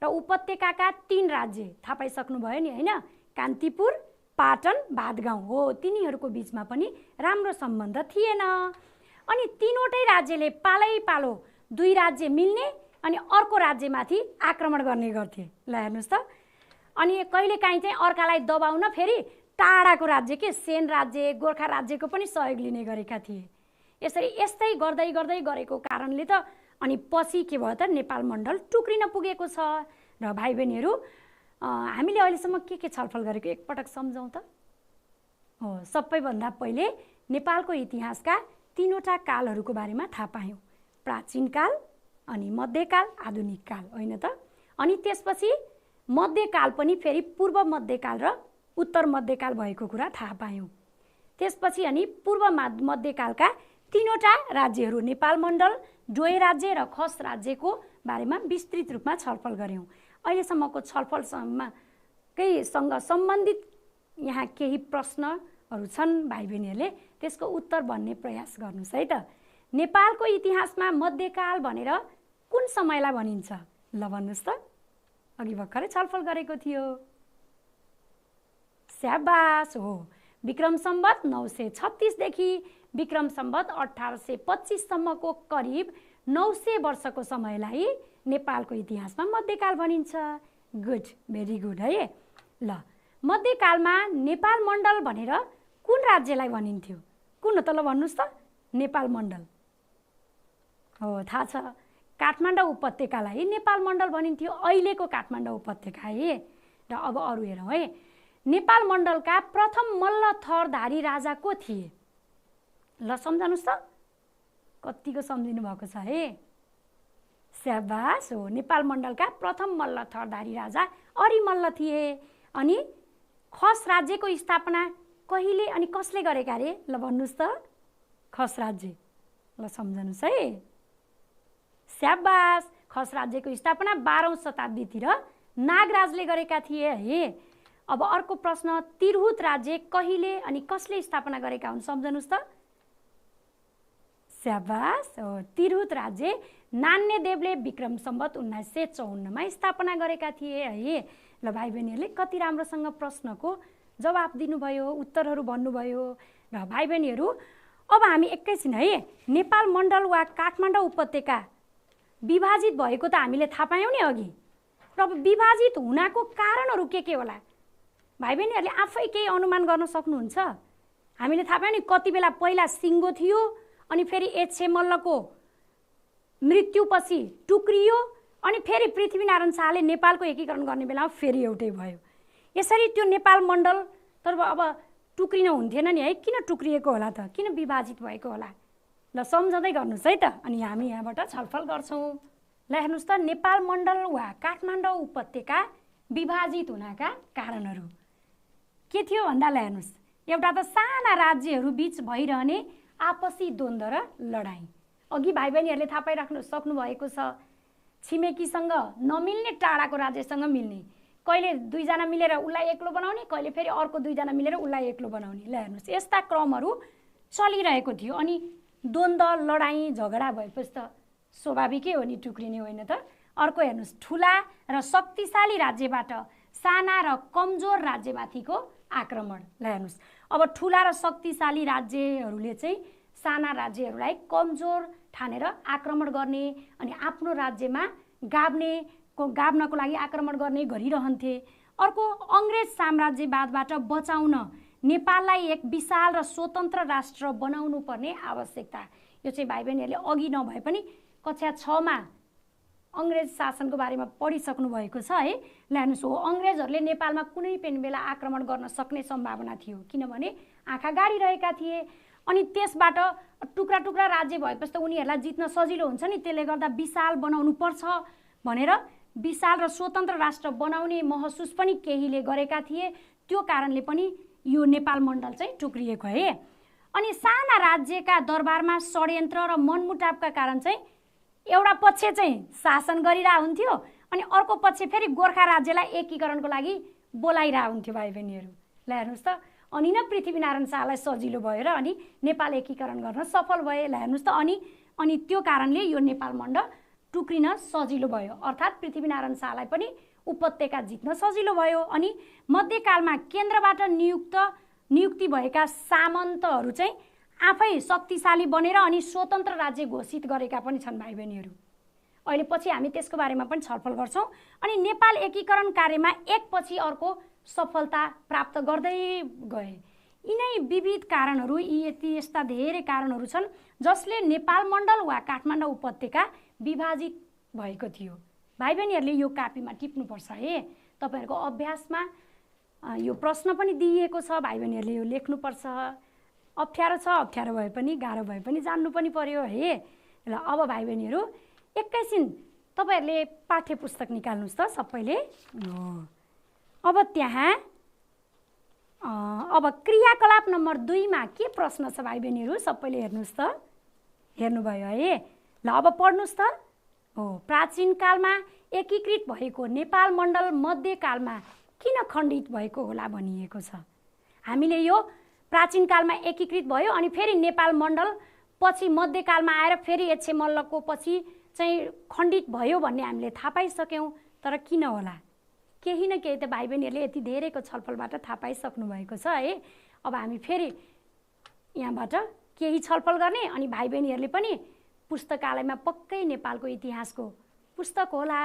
र उपत्यकाका 3 राज्य थाहा पाइसक्नुभयो नि होइन? कान्तिपुर, पाटन, भातगाउँ हो। तिनीहरूको बिचमा पनि राम्रो सम्बन्ध थिएन। अनि तीनवटै राज्यले पालै-पालो 2 राज्य मिल्ने अनि अर्को राज्यमाथि आक्रमण गर्ने गर्थे। ल हेर्नुहोस् त, अनि कहिलेकाहीँ चाहिँ अर्कालाई दबाउन फेरि टाढाको राज्य के सेन राज्य, गोर्खा राज्यको पनि सहयोग लिने गरेका थिए। यस्तै गर्दै गरेको कारणले त अनि पछि के भयो त नेपाल मण्डल टुक्रिन पुगेको छ। र भाइ बहिनीहरू, हामीले अहिलेसम्म के छलफल गरेको एकपटक सम्झौँ त। हो सबैभन्दा पहिले नेपालको इतिहासका 3वटा कालहरूको बारेमा थाहा पायौँ। प्राचीन काल, अनि मध्यकाल, आधुनिक काल, होइन त? अनि त्यसपछि मध्यकाल पनि फेरि पूर्व मध्यकाल र उत्तर मध्यकाल भएको कुरा थाहा पायौँ। त्यसपछि अनि पूर्व मध्यकालका 3वटा राज्यहरू नेपाल मण्डल, डोय राज्य र खस राज्यको बारेमा विस्तृत रूपमा छलफल गऱ्यौँ। अहिलेसम्मको छलफलसँग सम्बन्धित यहाँ केही प्रश्नहरू छन् भाइ बहिनीहरूले, त्यसको उत्तर भन्ने प्रयास गर्नुहोस् है त। नेपालको इतिहासमा मध्यकाल भनेर कुन समयलाई भनिन्छ? ल भन्नुहोस् त, अघि भर्खरै छलफल गरेको थियो। स्याबास हो, विक्रम सम्वत 936 देखि विक्रम सम्वत 1825 सम्मको करिब 900 वर्षको समयलाई नेपालको इतिहासमा मध्यकाल भनिन्छ। गुड, भेरी गुड है। ल, मध्यकालमा नेपाल मण्डल भनेर कुन राज्यलाई भनिन्थ्यो? कुन हो त? ल भन्नुहोस् त। नेपाल मण्डल हो, थाहा छ। काठमाडौँ उपत्यकालाई नेपाल मण्डल भनिन्थ्यो, अहिलेको काठमाडौँ उपत्यका है। र अब अरू हेरौँ है। नेपाल मण्डलका प्रथम मल्ल थरधारी राजा को थिए? ल सम्झाउनुहोस् त, कतिको सम्झिनु भएको छ है। स्याबास हो, नेपाल मण्डलका प्रथम मल्ल थरधारी राजा अरिमल्ल थिए। अनि खस राज्यको स्थापना कहिले अनि कसले गरेका रे? ल भन्नुहोस् त। खस राज्य, ल सम्झाउनुहोस् है। स्याबास, खस राज्यको स्थापना 12औं शताब्दीतिर नागराजले गरेका थिए है। अब अर्को प्रश्न, तिरहुत राज्य कहिले अनि कसले स्थापना गरेका हुन्? सम्झनुहोस् त। स्याबास हो, तिरहुत राज्य नान्यदेवले विक्रम सम्वत 1954मा स्थापना गरेका थिए है। ल भाइ बहिनीहरूले कति राम्रोसँग प्रश्नको जवाफ दिनुभयो, उत्तरहरू भन्नुभयो। र भाइ बहिनीहरू, अब हामी एकैछिन है नेपाल मण्डल वा काठमाडौँ उपत्यका विभाजित भएको त हामीले थाहा पायौँ नि अघि। र अब विभाजित हुनको कारणहरू के होला? भाइ बहिनीहरूले आफै केही अनुमान गर्न सक्नुहुन्छ? हामीले थाहा पायौँ नि कति बेला पहिला सिङ्गो थियो, अनि फेरि एच मल्लको मृत्युपछि टुक्रियो, अनि फेरि पृथ्वीनारायण शाहले नेपालको एकीकरण गर्ने बेलामा फेरि एउटै भयो। यसरी त्यो नेपाल मण्डल तर अब टुक्रिन हुन्थेन नि है। किन टुक्रिएको होला त? किन विभाजित भएको होला? ल सम्झँदै गर्नुहोस् है त, अनि हामी यहाँबाट छलफल गर्छौँ। ल हेर्नुहोस् त, नेपाल मण्डल वा काठमाडौँ उपत्यका विभाजित हुनका कारणहरू के थियो भन्दा, ल हेर्नुहोस्, एउटा त साना राज्यहरू बीच भइरहने आपसी द्वन्द्व र लडाईँ। अघि भाइ बहिनीहरूले थाहा पाइराख्नु सक्नुभएको छ, छिमेकीसँग नमिल्ने, टाढाको राज्यसँग मिल्ने, कहिले दुईजना मिलेर उसलाई एक्लो बनाउने, कहिले फेरि अर्को दुईजना मिलेर उसलाई एक्लो बनाउने। ल हेर्नुहोस्, यस्ता क्रमहरू चलिरहेको थियो। अनि द्वन्द्व, लडाईँ, झगडा भएपछि त स्वाभाविकै हो नि टुक्रिने, होइन त? अर्को हेर्नुहोस्, ठुला र शक्तिशाली राज्यबाट साना र कमजोर राज्यमाथिको आक्रमण। ल हेर्नुहोस्, अब ठुला र शक्तिशाली राज्यहरूले चाहिँ साना राज्यहरूलाई कमजोर ठानेर आक्रमण गर्ने, अनि आफ्नो राज्यमा गाब्नको लागि आक्रमण गर्ने गरिरहन्थे। अर्को, अङ्ग्रेज साम्राज्यवादबाट बचाउन नेपाललाई एक विशाल र स्वतन्त्र राष्ट्र बनाउनु पर्ने आवश्यकता। यो चाहिँ भाइ बहिनीहरूले अघि नभए पनि कक्षा 6मा अङ्ग्रेज शासनको बारेमा पढिसक्नु भएको छ है। ल हेर्नुहोस्, हो अङ्ग्रेजहरूले नेपालमा कुनै पनि बेला आक्रमण गर्न सक्ने सम्भावना थियो, किनभने आँखा गाडिरहेका थिए। अनि त्यसबाट टुक्रा टुक्रा राज्य भएपछि त उनीहरूलाई जित्न सजिलो हुन्छ नि, त्यसले गर्दा विशाल बनाउनु पर्छ भनेर विशाल र स्वतन्त्र राष्ट्र बनाउने महसुस पनि केहीले गरेका थिए। त्यो कारणले पनि यो नेपाल मण्डल चाहिँ टुक्रिएको है। अनि साना राज्यका दरबारमा षड्यन्त्र र मनमुटावका कारण चाहिँ एउटा पक्ष चाहिँ शासन गरिरहेको हुन्थ्यो, अनि अर्को पक्ष फेरि गोर्खा राज्यलाई एकीकरणको लागि बोलाइरहेको हुन्थ्यो भाइ बहिनीहरू। ल हेर्नुहोस् त, अनि न पृथ्वीनारायण शाहलाई सजिलो भयो र अनि नेपाल एकीकरण गर्न सफल भए। ल हेर्नुहोस् त, अनि त्यो कारणले यो नेपाल मण्डल टुक्रिन सजिलो भयो, अर्थात् पृथ्वीनारायण शाहलाई पनि उपत्यका जित्न सजिलो भयो। अनि मध्यकालमा केन्द्रबाट नियुक्ति भएका सामन्तहरू चाहिँ आफै शक्तिशाली बनेर अनि स्वतन्त्र राज्य घोषित गरेका पनि छन् भाइ बहिनीहरू। अहिले पछि हामी त्यसको बारेमा पनि छलफल गर्छौँ। अनि नेपाल एकीकरण कार्यमा एकपछि अर्को सफलता प्राप्त गर्दै गए। यिनै विविध कारणहरू, यस्ता धेरै कारणहरू छन् जसले नेपाल मण्डल वा काठमाडौँ उपत्यका विभाजित भएको थियो। भाइ बहिनीहरूले यो कापीमा टिप्नुपर्छ है। तपाईँहरूको अभ्यासमा यो प्रश्न पनि दिइएको छ, भाइ बहिनीहरूले यो लेख्नुपर्छ। अप्ठ्यारो छ, अप्ठ्यारो भए पनि गाह्रो भए पनि जान्नु पनि पर्यो है। ल अब भाइ बहिनीहरू एकैछिन तपाईँहरूले पाठ्य पुस्तक निकाल्नुहोस् त सबैले। अब त्यहाँ अब क्रियाकलाप नम्बर 2 मा के प्रश्न छ भाइ बहिनीहरू सबैले हेर्नुहोस् त। हेर्नुभयो है। ल अब पढ्नुहोस् त। प्राचीन कालमा एकीकृत भएको नेपाल मण्डल मध्यकालमा किन खण्डित भएको होला भनिएको छ। हामीले यो प्राचीन कालमा एकीकृत भयो अनि फेरि नेपाल मण्डल पछि मध्यकालमा आएर फेरि एच्छे मल्लको पछि चाहिँ खण्डित भयो भन्ने हामीले थाहा पाइसक्यौँ। तर किन होला? केही न केही त भाइ बहिनीहरूले यति धेरैको छलफलबाट थाहा पाइसक्नु भएको छ है। अब हामी फेरि यहाँबाट केही छलफल गर्ने अनि भाइ बहिनीहरूले पनि पुस्तकालयमा पक्कै नेपालको इतिहासको पुस्तक होला,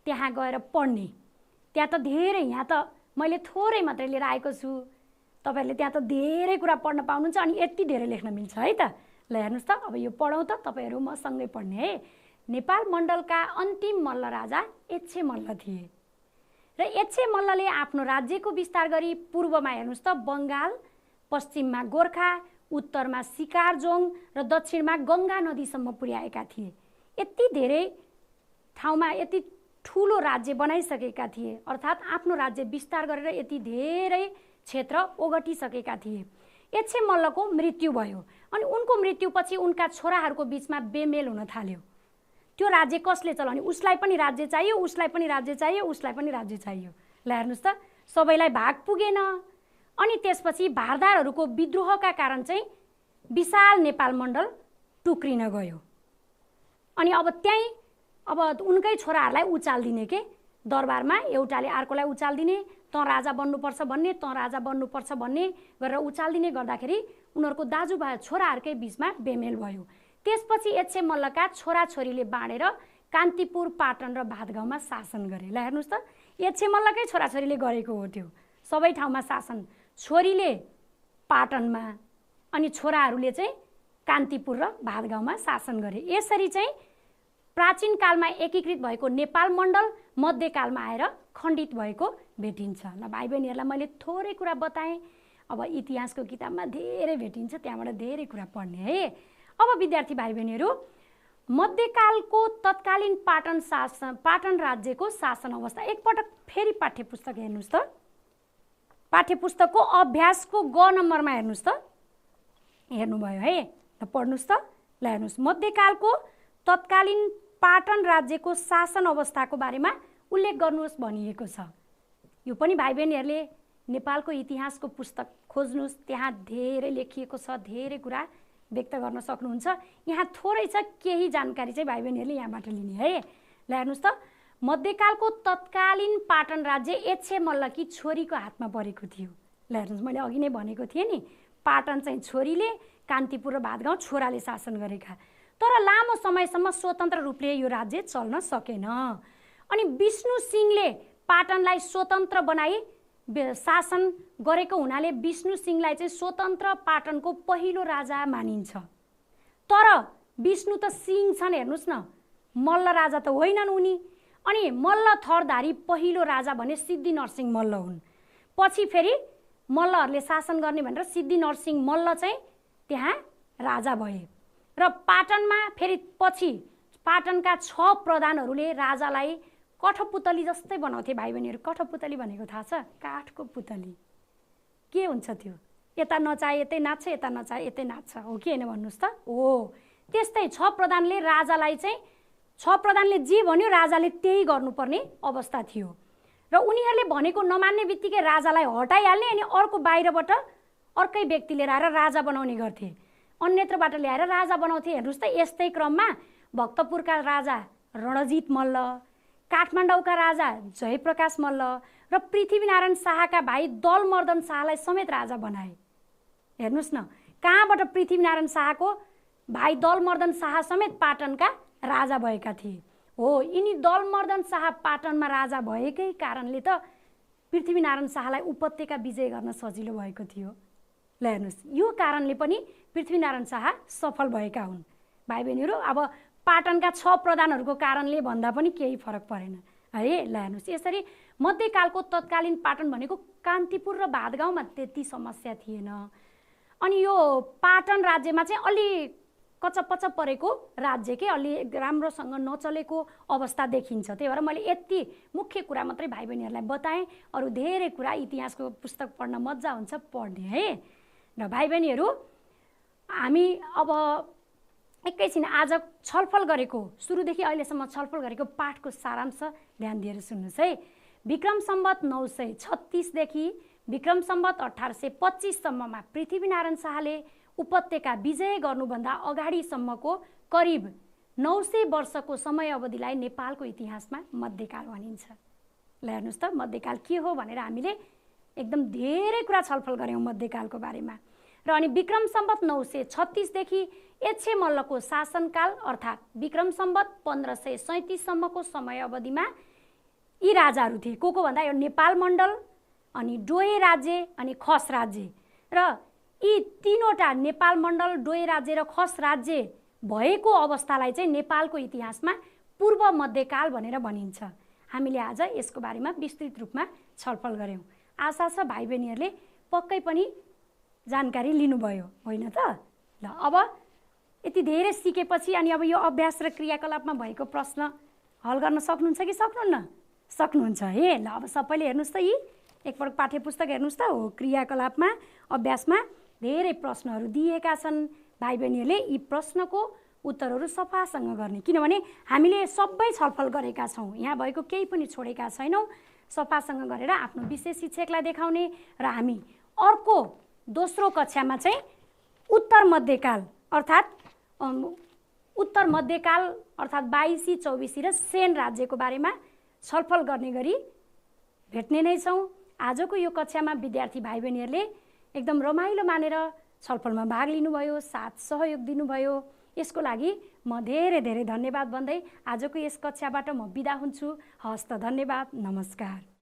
त्यहाँ गएर पढ्ने। त्यहाँ त धेरै, यहाँ त मैले थोरै मात्रै लिएर आएको छु, तपाईँहरूले त्यहाँ त धेरै कुरा पढ्न पाउनुहुन्छ अनि यति धेरै लेख्न मिल्छ है त। ल हेर्नुहोस् त, अब यो पढौँ त, तपाईँहरू मसँगै पढ्ने है। नेपाल मण्डलका अन्तिम मल्ल राजा एच्छे मल्ल थिए र एच्छे मल्लले आफ्नो राज्यको विस्तार गरी पूर्वमा हेर्नुहोस् त बङ्गाल, पश्चिममा गोर्खा, उत्तरमा सिकारजोङ र दक्षिणमा गङ्गा नदीसम्म पुर्याएका थिए। यति धेरै ठाउँमा यति ठुलो राज्य बनाइसकेका थिए, अर्थात् आफ्नो राज्य विस्तार गरेर यति धेरै क्षेत्र ओगटिसकेका थिए। एच्छे मल्लको मृत्यु भयो अनि उनको मृत्युपछि उनका छोराहरूको बिचमा बेमेल हुन थाल्यो। त्यो राज्य कसले चलाउने? उसलाई पनि राज्य चाहियो, उसलाई पनि राज्य चाहियो, उसलाई पनि राज्य चाहियो। ल हेर्नुहोस् त, सबैलाई भाग पुगेन। अनि त्यसपछि भारदारहरूको विद्रोहका कारण चाहिँ विशाल नेपाल मण्डल टुक्रिन गयो। अनि अब त्यहीँ अब उनकै छोराहरूलाई उचालिदिने के दरबारमा, एउटाले अर्कोलाई उचालिदिने, तँ राजा बन्नुपर्छ भन्ने, तँ राजा बन्नुपर्छ भन्ने गरेर उचालिदिने गर्दाखेरि उनीहरूको दाजुभाइ छोराहरूकै बिचमा बेमेल भयो। त्यसपछि एच्छे मल्लका छोराछोरीले बाँडेर कान्तिपुर, पाटन र भातगाउँमा शासन गरे। ल हेर्नुहोस् त, एच्छे मल्लकै छोराछोरीले गरेको हो त्यो सबै ठाउँमा शासन। छोरीले पाटनमा अनि छोराहरूले चाहिँ कान्तिपुर र भातगाउँमा शासन गरे। यसरी चाहिँ प्राचीन कालमा एकीकृत भएको नेपाल मण्डल मध्यकालमा आएर खण्डित भएको भेटिन्छ। ल भाइ बहिनीहरूलाई मैले थोरै कुरा बताएँ। अब इतिहासको किताबमा धेरै भेटिन्छ, त्यहाँबाट धेरै कुरा पढ्ने है। अब विद्यार्थी भाइ बहिनीहरू, मध्यकालको तत्कालीन पाटन राज्यको शासन अवस्था एकपटक फेरि पाठ्य पुस्तक हेर्नुहोस् त। पाठ्य पुस्तकको अभ्यासको ग नम्बरमा हेर्नुहोस् त। हेर्नुभयो है, ल पढ्नुहोस् त। ल हेर्नुहोस्, मध्यकालको तत्कालीन पाटन राज्यको शासन अवस्थाको बारेमा उल्लेख गर्नुहोस् भनिएको छ। यो पनि भाइ बहिनीहरूले नेपालको इतिहासको पुस्तक खोज्नुहोस्, त्यहाँ धेरै लेखिएको छ, धेरै कुरा व्यक्त गर्न सक्नुहुन्छ। यहाँ थोरै छ, केही जानकारी चाहिँ भाइ बहिनीहरूले यहाँबाट लिने है। ल हेर्नुहोस् त, मध्यकालको तत्कालीन पाटन राज्य एच्छे मल्लकी छोरीको हातमा परेको थियो। ल हेर्नुहोस्, मैले अघि नै भनेको थिएँ नि, पाटन चाहिँ छोरीले, कान्तिपुर र भातगाउँ छोराले शासन गरेका। तर लामो समयसम्म स्वतन्त्र रूपले यो राज्य चल्न सकेन। अनि विष्णु सिंहले पाटनलाई स्वतन्त्र बनाई शासन गरेको हुनाले विष्णु सिंहलाई चाहिँ स्वतन्त्र पाटनको पहिलो राजा मानिन्छ। तर विष्णु त सिंह छन्, हेर्नुहोस् न, मल्ल राजा त होइनन् उनी। अनि मल्ल थरधारी पहिलो राजा भने सिद्धि नरसिंह मल्ल हुन्। पछि फेरि मल्लहरूले शासन गर्ने भनेर सिद्धि नरसिंह मल्ल चाहिँ त्यहाँ राजा भए र पाटनमा फेरि पछि पाटनका 6 प्रधानहरूले राजालाई कठपुतली जस्तै बनाउँथे। भाइ बहिनीहरू, कठपुतली भनेको थाहा छ? काठको पुतली के हुन्छ त्यो? यता नचाहे यतै नाच्छ, यता नचाहे यतै नाच्छ, हो कि होइन भन्नुहोस् त? हो, त्यस्तै 6 प्रधानले राजालाई चाहिँ 6 प्रधानले जे भन्यो राजाले त्यही गर्नुपर्ने अवस्था थियो र उनीहरूले भनेको नमान्ने बित्तिकै राजालाई हटाइहाल्ने अनि अर्को बाहिरबाट अर्कै व्यक्ति लिएर आएर राजा बनाउने गर्थे, अन्यत्रबाट ल्याएर राजा बनाउँथे। हेर्नुहोस् त, यस्तै क्रममा भक्तपुरका राजा रणजित मल्ल, काठमाडौँका राजा जयप्रकाश मल्ल र पृथ्वीनारायण शाहका भाइ दलमर्दन शाहलाई समेत राजा बनाए। हेर्नुहोस् न, कहाँबाट पृथ्वीनारायण शाहको भाइ दलमर्दन शाह समेत पाटनका राजा भएका थिए। हो, यिनी दलमर्दन शाह पाटनमा राजा भएकै कारणले त पृथ्वीनारायण शाहलाई उपत्यका विजय गर्न सजिलो भएको थियो। ल हेर्नुहोस्, यो कारणले पनि पृथ्वीनारायण शाह सफल भएका हुन्। भाइ बहिनीहरू, अब पाटनका 6 प्रधानहरूको कारणले भन्दा पनि केही फरक परेन। है। ल हेर्नुहोस्, यसरी मध्यकालको तत्कालीन पाटन भनेको कान्तिपुर र भातगाउँमा त्यति समस्या थिएन। अनि यो पाटन राज्यमा चाहिँ अलि कचपच परेको राज्य के, अलि राम्रोसँग नचलेको अवस्था देखिन्छ। त्यही भएर मैले यति मुख्य कुरा मात्रै भाइ बहिनीहरूलाई बताएँ। अरू धेरै कुरा इतिहासको पुस्तक पढ्न मजा हुन्छ, पढ्ने है। र भाइ बहिनीहरू, हामी अब एकैछिन आज छलफल गरेको, सुरुदेखि अहिलेसम्म छलफल गरेको पाठको सारांश ध्यान दिएर सुन्नुहोस् है। विक्रम सम्वत 936 देखि विक्रम सम्वत 1825 सम्ममा पृथ्वीनारायण शाहले उपत्यका विजय गर्नुभन्दा अगाडिसम्मको करिब 900 वर्षको समय अवधिलाई नेपालको इतिहासमा मध्यकाल भनिन्छ। ल हेर्नुहोस् त, मध्यकाल के हो भनेर हामीले एकदम धेरै कुरा छलफल गऱ्यौँ मध्यकालको बारेमा। र अनि विक्रम सम्वत 936 देखि एच्छे मल्लको शासनकाल अर्थात् विक्रम सम्वत 1537 सम्मको समय अवधिमा यी राजाहरू थिए। को भन्दा यो नेपाल मण्डल, अनि डोय राज्य, अनि खस राज्य। र यी तीनवटा नेपाल मण्डल, डोय राज्य र खस राज्य भएको अवस्थालाई चाहिँ नेपालको इतिहासमा पूर्व मध्यकाल भनेर भनिन्छ। हामीले आज यसको बारेमा विस्तृत रूपमा छलफल गऱ्यौँ। आशा छ भाइ बहिनीहरूले पक्कै पनि जानकारी लिनुभयो, होइन त? ल अब यति धेरै सिकेपछि अनि अब यो अभ्यास र क्रियाकलापमा भएको प्रश्न हल गर्न सक्नुहुन्छ कि सक्नुहुन्न? सक्नुहुन्छ है। ल अब सबैले हेर्नुहोस् त, यी एकपल्ट पाठ्यपुस्तक हेर्नुहोस् त। हो, क्रियाकलापमा अभ्यासमा धेरै प्रश्नहरू दिएका छन्। भाइ बहिनीहरूले यी प्रश्नको उत्तरहरू सफासँग गर्ने, किनभने हामीले सबै छलफल गरेका छौँ, यहाँ भएको केही पनि छोडेका छैनौँ। सफासँग गरेर आफ्नो विषय शिक्षकलाई देखाउने र हामी अर्को दोस्रो कक्षामा चाहिँ उत्तर मध्यकाल अर्थात् 22सी 24सी र सेन राज्यको बारेमा छलफल गर्ने गरी भेट्ने नै छौँ। आजको यो कक्षामा विद्यार्थी भाइ बहिनीहरूले एकदम रमाइलो मानेर छलफलमा भाग लिनुभयो, साथ सहयोग दिनुभयो। यसको लागि म धेरै धेरै धन्यवाद भन्दै आजको यस कक्षाबाट म बिदा हुन्छु। हस्त, धन्यवाद, नमस्कार।